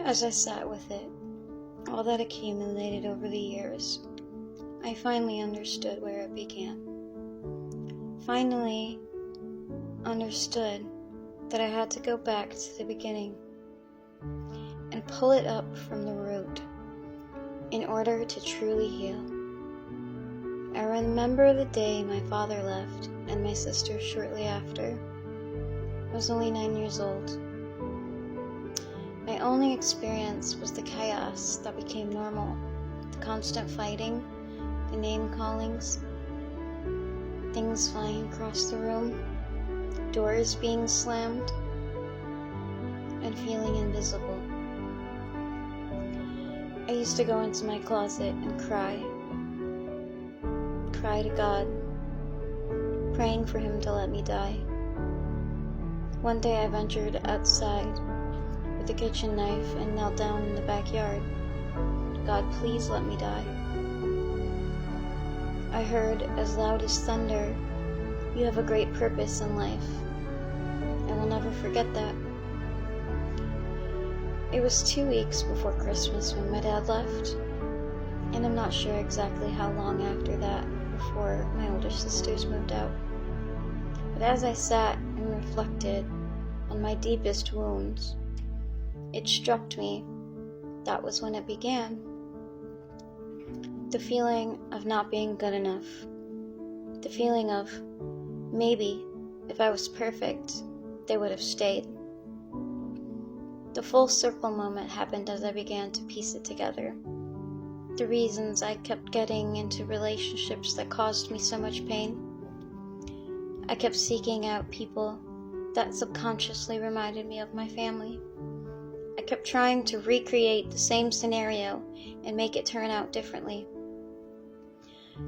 As I sat with it, all that accumulated over the years, I finally understood where it began. Finally understood that I had to go back to the beginning and pull it up from the root in order to truly heal. I remember the day my father left and my sister shortly after. I was only 9 years old. My only experience was the chaos that became normal, the constant fighting, the name-callings, things flying across the room, doors being slammed, and feeling invisible. I used to go into my closet and cry to God, praying for him to let me die. One day I ventured outside with a kitchen knife and knelt down in the backyard. God, please let me die. I heard as loud as thunder, "You have a great purpose in life." I will never forget that. It was 2 weeks before Christmas when my dad left, and I'm not sure exactly how long after that before my older sisters moved out. But as I sat and reflected on my deepest wounds, it struck me that was when it began. The feeling of not being good enough. The feeling of maybe if I was perfect, they would have stayed. The full circle moment happened as I began to piece it together. The reasons I kept getting into relationships that caused me so much pain. I kept seeking out people that subconsciously reminded me of my family. I kept trying to recreate the same scenario and make it turn out differently.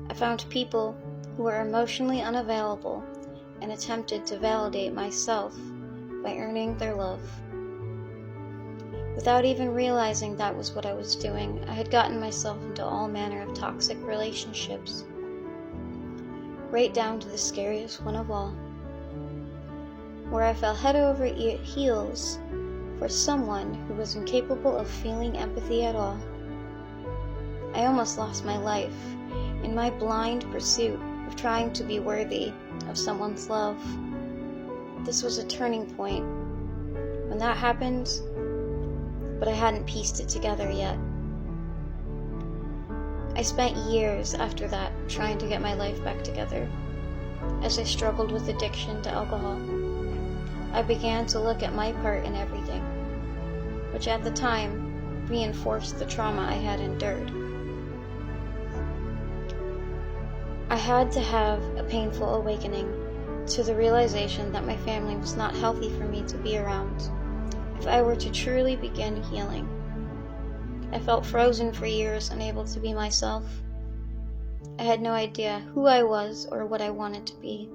I found people who were emotionally unavailable and attempted to validate myself by earning their love. Without even realizing that was what I was doing, I had gotten myself into all manner of toxic relationships, right down to the scariest one of all, where I fell head over heels for someone who was incapable of feeling empathy at all. I almost lost my life in my blind pursuit of trying to be worthy of someone's love. This was a turning point when that happened, but I hadn't pieced it together yet. I spent years after that trying to get my life back together. As I struggled with addiction to alcohol, I began to look at my part in everything, which at the time reinforced the trauma I had endured. I had to have a painful awakening to the realization that my family was not healthy for me to be around if I were to truly begin healing. I felt frozen for years, unable to be myself. I had no idea who I was or what I wanted to be,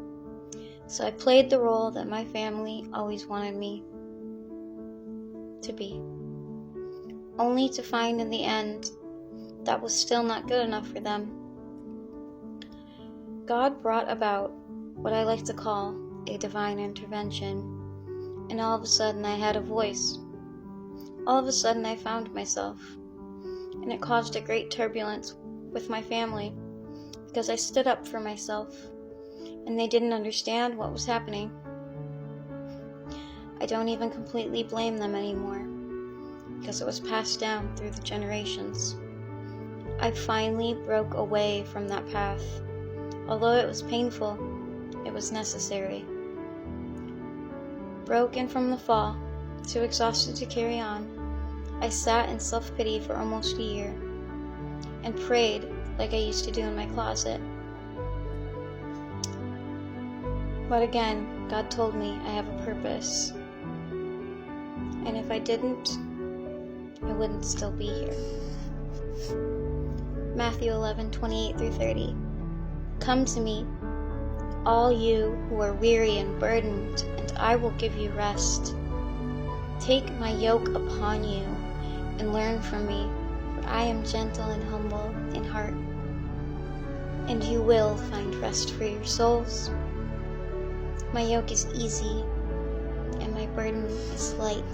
so I played the role that my family always wanted me to be, only to find in the end that was still not good enough for them. God brought about what I like to call a divine intervention, and all of a sudden I had a voice. All of a sudden I found myself, and it caused a great turbulence with my family because I stood up for myself, and they didn't understand what was happening. I don't even completely blame them anymore because it was passed down through the generations. I finally broke away from that path. Although it was painful, it was necessary. Broken from the fall, too exhausted to carry on, I sat in self-pity for almost a year and prayed like I used to do in my closet. But again, God told me I have a purpose, and if I didn't, I wouldn't still be here. Matthew 11:28-30. Come to me, all you who are weary and burdened, and I will give you rest. Take my yoke upon you and learn from me, for I am gentle and humble in heart, and you will find rest for your souls. My yoke is easy, and my burden is light.